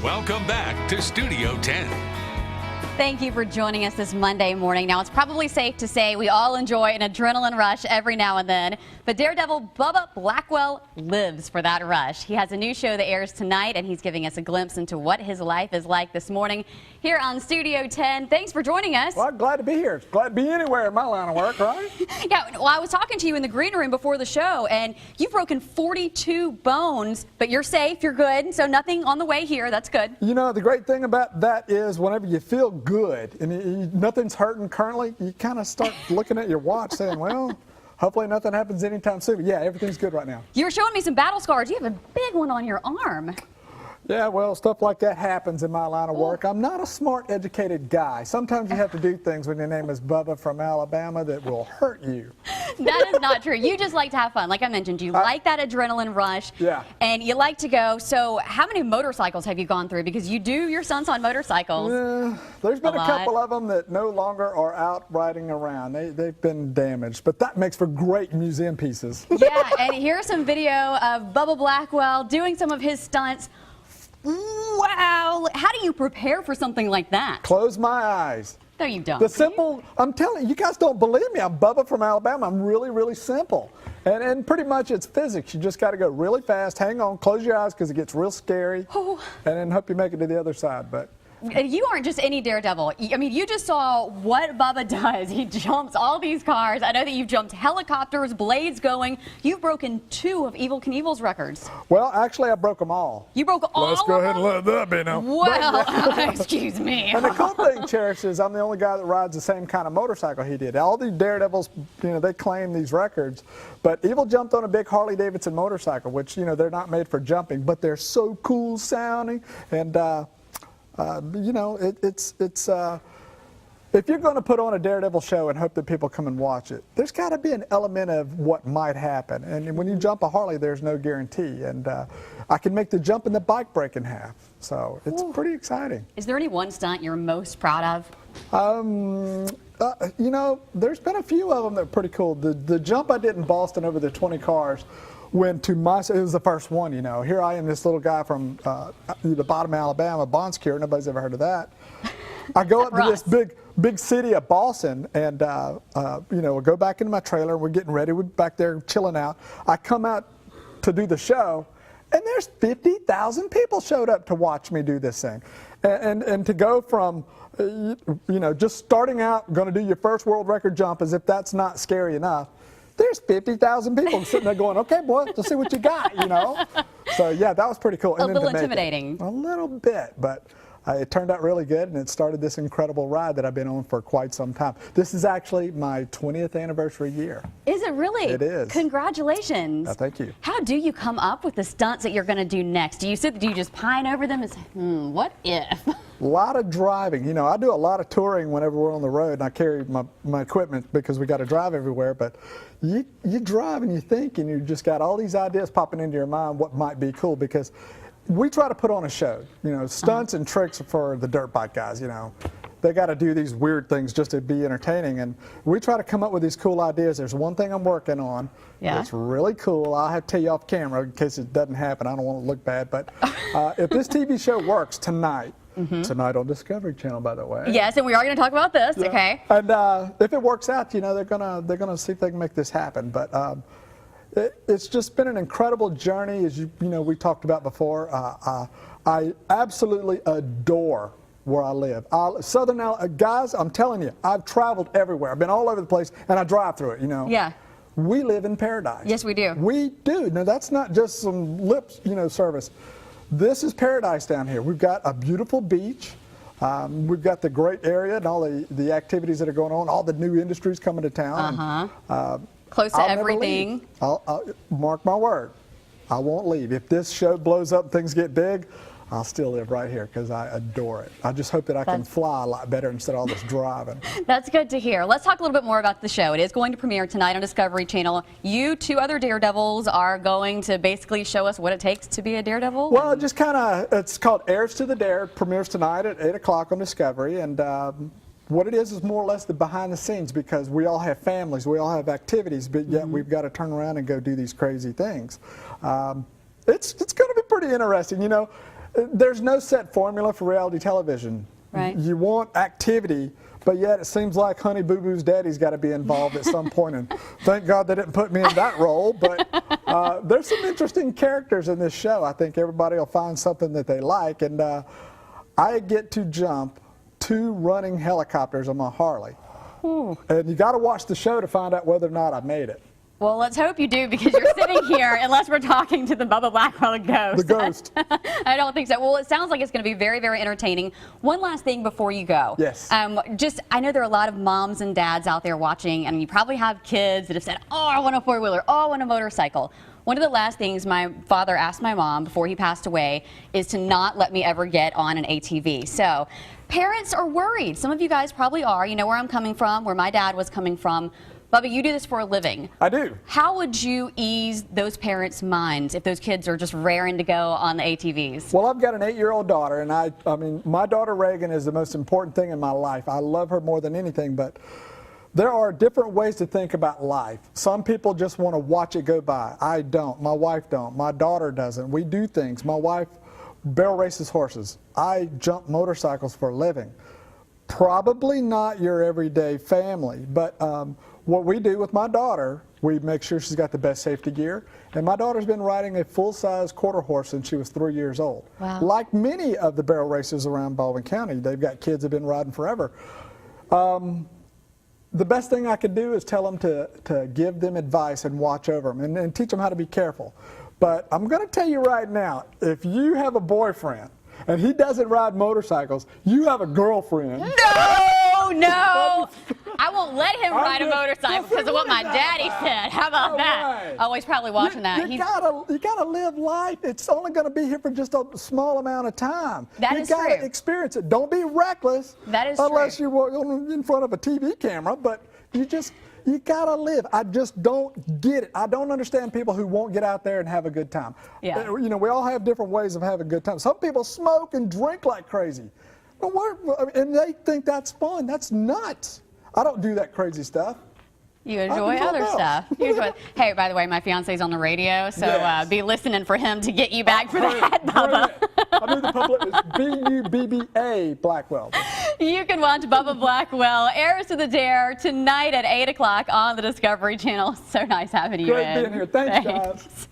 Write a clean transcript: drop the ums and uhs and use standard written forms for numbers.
Welcome back to Studio 10. Thank you for joining us this Monday morning. Now, it's probably safe to say we all enjoy an adrenaline rush every now and then, but Daredevil Bubba Blackwell lives for that rush. He has a new show that airs tonight, and he's giving us a glimpse into what his life is like this morning here on Studio 10. Thanks for joining us. Well, I'm glad to be here. Glad to be anywhere in my line of work, right? Yeah, well, I was talking to you in the green room before the show, and you've broken 42 bones, but you're safe, you're good, so nothing on the way here. That's good. You know, the great thing about that is whenever you feel good and nothing's hurting currently, you kind of start looking at your watch saying, well, hopefully nothing happens anytime soon. But yeah, everything's good right now. You were showing me some battle scars. You have a big one on your arm. Yeah, well, stuff like that happens in my line of work. I'm not a smart, educated guy. Sometimes you have to do things when your name is Bubba from Alabama that will hurt you. That is not true. You just like to have fun. Like I mentioned, you like that adrenaline rush. Yeah. And you like to go. So how many motorcycles have you gone through? Because you do your stunts on motorcycles. There's been a couple of them that no longer are out riding around. They've been damaged, but that makes for great museum pieces. Yeah, and here's some video of Bubba Blackwell doing some of his stunts. Wow. How do you prepare for something like that? Close my eyes. No, you don't. The simple, I'm telling you, you guys don't believe me. I'm Bubba from Alabama. I'm really, really simple. And pretty much it's physics. You just got to go really fast. Hang on, close your eyes because it gets real scary. And then hope you make it to the other side. But you aren't just any daredevil. I mean, you just saw what Bubba does. He jumps all these cars. I know that you've jumped helicopters, blades going. You've broken 2 of Evel Knievel's records. Well, actually, I broke them all. You broke all Let's go ahead and let that be now. Well, excuse me. And the cool thing, Cherish, is I'm the only guy that rides the same kind of motorcycle he did. All these daredevils, you know, they claim these records. But Evel jumped on a big Harley-Davidson motorcycle, which, you know, they're not made for jumping, but they're so cool sounding. And, you know, if you're going to put on a Daredevil show and hope that people come and watch it, there's got to be an element of what might happen. And when you jump a Harley, there's no guarantee. And I can make the jump and the bike break in half. So it's pretty exciting. Is there any one stunt you're most proud of? You know, there's been a few of them that are pretty cool. The jump I did in Boston over the 20 cars, it was the first one, you know. Here I am, this little guy from the bottom of Alabama, Bondscure, nobody's ever heard of that. I go up to this big city of Boston and, you know, I go back into my trailer, we're getting ready, we're back there chilling out. I come out to do the show, and there's 50,000 people showed up to watch me do this thing. And to go from, you know, just starting out, going to do your first world record jump as if that's not scary enough, there's 50,000 people sitting there going, okay, boy, let's see what you got, you know? So, yeah, that was pretty cool. A little intimidating. A little bit, but it turned out really good, and it started this incredible ride that I've been on for quite some time. This is actually my 20th anniversary year. Is it really? It is. Congratulations. Thank you. How do you come up with the stunts that you're going to do next? Do you just pine over them and say, what if? A lot of driving. You know, I do a lot of touring whenever we're on the road, and I carry my equipment because we got to drive everywhere. But you drive and you think, and you just got all these ideas popping into your mind what might be cool, because we try to put on a show. You know, stunts and tricks for the dirt bike guys, you know. They got to do these weird things just to be entertaining, and we try to come up with these cool ideas. There's one thing I'm working on. Yeah. It's really cool. I'll have to tell you off camera in case it doesn't happen. I don't want to look bad, but if this TV show works tonight, tonight on Discovery Channel, by the way. Yes, and we are going to talk about this, yeah. okay? And if it works out, you know, they're gonna see if they can make this happen. But it's just been an incredible journey, as you know we talked about before. I absolutely adore where I live. Guys, I'm telling you, I've traveled everywhere. I've been all over the place, and I drive through it, you know. Yeah. We live in paradise. Yes, we do. We do. Now, that's not just some lip, you know, service. This is paradise down here. We've got a beautiful beach. We've got the great area and all the activities that are going on, all the new industries coming to town. Close to everything. I'll mark my word, I won't leave. If this show blows up and things get big, I'll still live right here because I adore it. I just hope that I can fly a lot better instead of all this driving. That's good to hear. Let's talk a little bit more about the show. It is going to premiere tonight on Discovery Channel. You 2 other Daredevils are going to basically show us what it takes to be a Daredevil? Well, just kind of, it's called Heirs to the Dare. It premieres tonight at 8 o'clock on Discovery. And what it is more or less the behind the scenes, because we all have families, we all have activities, but yet we've got to turn around and go do these crazy things. It's going to be pretty interesting, you know. there's no set formula for reality television. Right. You want activity, but yet it seems like Honey Boo Boo's daddy's got to be involved at some point, and thank God they didn't put me in that role. But there's some interesting characters in this show. I think everybody will find something that they like, and I get to jump 2 running helicopters on my Harley. Ooh. And you got to watch the show to find out whether or not I made it. Well, let's hope you do, because you're sitting here, unless we're talking to the Bubba Blackwell ghost. The ghost. I don't think so. Well, it sounds like it's going to be very, very entertaining. One last thing before you go. Yes. I know there are a lot of moms and dads out there watching, and you probably have kids that have said, oh, I want a 4-wheeler, oh, I want a motorcycle. One of the last things my father asked my mom before he passed away is to not let me ever get on an ATV. So parents are worried. Some of you guys probably are. You know where I'm coming from, where my dad was coming from. Bubba, you do this for a living. I do. How would you ease those parents' minds if those kids are just raring to go on the ATVs? Well, I've got an 8-year-old daughter, and I mean, my daughter Reagan is the most important thing in my life. I love her more than anything, but there are different ways to think about life. Some people just want to watch it go by. I don't. My wife don't. My daughter doesn't. We do things. My wife barrel races horses. I jump motorcycles for a living. Probably not your everyday family, but what we do with my daughter, we make sure she's got the best safety gear. And my daughter's been riding a full-size quarter horse since she was 3 years old. Wow. Like many of the barrel racers around Baldwin County, they've got kids that have been riding forever. The best thing I could do is tell them to give them advice and watch over them and teach them how to be careful. But I'm going to tell you right now, if you have a boyfriend and he doesn't ride motorcycles, you have a girlfriend. No! I won't let him ride a motorcycle because of what my daddy said. How about that? Right. Oh, he's probably watching that. You gotta live life. It's only going to be here for just a small amount of time. That is true. You gotta true. experience it. Don't be reckless. That is unless true. you're in front of a TV camera. But you gotta live. I just don't get it. I don't understand people who won't get out there and have a good time. Yeah. You know, we all have different ways of having a good time. Some people smoke and drink like crazy. And they think that's fun. That's nuts. I don't do that crazy stuff. You enjoy other stuff. Hey, by the way, my fiance's on the radio, so Yes. Be listening for him to get you back for that, Bubba. I knew the public was B-U-B-B-A Blackwell. You can watch Bubba Blackwell, Heirs to the Dare, tonight at 8 o'clock on the Discovery Channel. So nice having you Great in. being here. Thanks, guys.